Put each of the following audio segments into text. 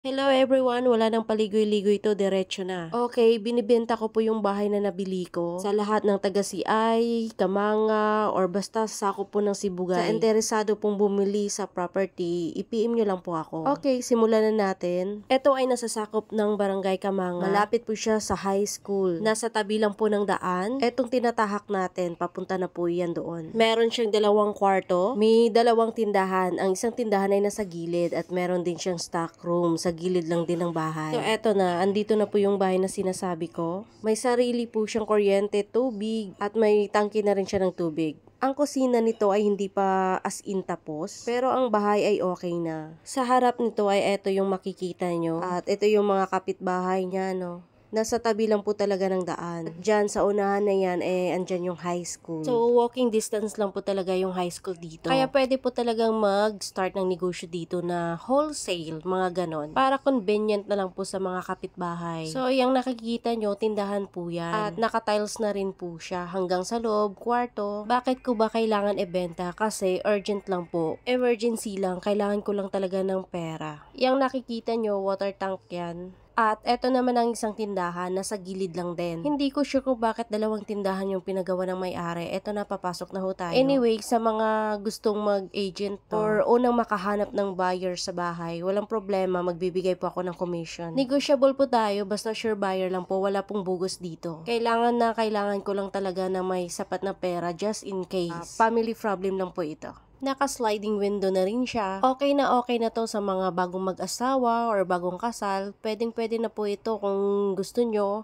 Hello everyone, wala nang paligoy-ligoy to, diretso na. Okay, binibenta ko po yung bahay na nabili ko sa lahat ng taga CI, Kamanga, or basta sakop po ng Sibugay. Sa interesado pong bumili sa property, i-PM nyo lang po ako. Okay, simulan na natin. Ito ay nasa sakop ng Barangay Kamanga. Malapit po siya sa high school. Nasa tabi lang po ng daan. Etong tinatahak natin, papunta na po yan doon. Meron siyang 2 kwarto, may 2 tindahan. Ang isang tindahan ay nasa gilid at meron din siyang stock room sa gilid lang din ng bahay. So eto na, andito na po yung bahay na sinasabi ko. May sarili po siyang kuryente, tubig, at may tangke na rin siya ng tubig. Ang kusina nito ay hindi pa as in tapos, pero ang bahay ay okay na. Sa harap nito ay eto yung makikita nyo, at ito yung mga kapitbahay niya, no. Nasa tabi lang po talaga ng daan. At dyan, sa unahan na yan, andyan yung high school. So, walking distance lang po talaga yung high school dito. Kaya pwede po talagang mag-start ng negosyo dito na wholesale, mga ganon. Para convenient na lang po sa mga kapitbahay. So, yung nakikita nyo, tindahan po yan. At naka-tiles na rin po siya hanggang sa loob, kwarto. Bakit ko ba kailangan ibenta? Kasi urgent lang po. Emergency lang. Kailangan ko lang talaga ng pera. Yung nakikita nyo, water tank yan. At eto naman ang isang tindahan na sa gilid lang din. Hindi ko sure kung bakit 2 tindahan yung pinagawa ng may-ari. Eto na, papasok na ho tayo. Anyway, sa mga gustong mag-agent or unang makahanap ng buyer sa bahay, walang problema, magbibigay po ako ng commission. Negotiable po tayo, basta sure buyer lang po, wala pong bugos dito. Kailangan ko lang talaga na may sapat na pera just in case. Family problem lang po ito. Naka-sliding window na rin siya. Okay na to sa mga bagong mag-asawa or bagong kasal. Pwedeng-pwede na po ito kung gusto nyo.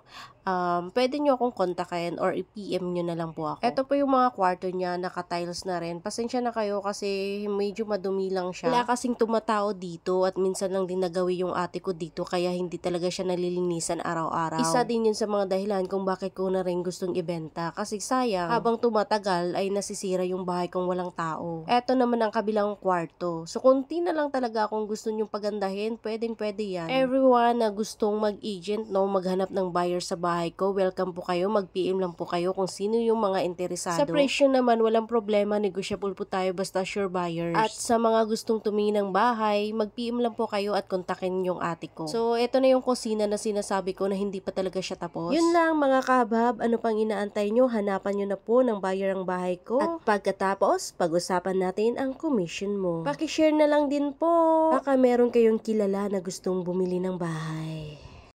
Pwede nyo akong kontakin or i-PM nyo na lang po ako. Ito po yung mga kwarto niya, naka-tiles na rin. Pasensya na kayo kasi medyo madumi lang siya. Wala kasing tumatao dito at minsan lang din nagawi yung ate ko dito kaya hindi talaga siya nalilinisan araw-araw. Isa din yun sa mga dahilan kung bakit ko na rin gustong ibenta kasi sayang, habang tumatagal ay nasisira yung bahay kung walang tao. Eto naman ang kabilang kwarto. So kunti na lang talaga kung gusto nyong pagandahin, pwedeng-pwede yan. Everyone na gustong mag-agent, no, maghanap ng buyer sa bahay ko, welcome po kayo, mag-PM lang po kayo kung sino yung mga interesado. Sa presyo naman, walang problema, negotiable po tayo basta sure buyers. At sa mga gustong tumingin ng bahay, mag-PM lang po kayo at kontakin yung ate ko. So, ito na yung kusina na sinasabi ko na hindi pa talaga siya tapos. Yun lang mga kabab, ano pang inaantay nyo? Hanapan nyo na po ng buyer ang bahay ko. At pagkatapos, pag-usapan natin ang commission mo. Paki-share na lang din po. Baka meron kayong kilala na gustong bumili ng bahay.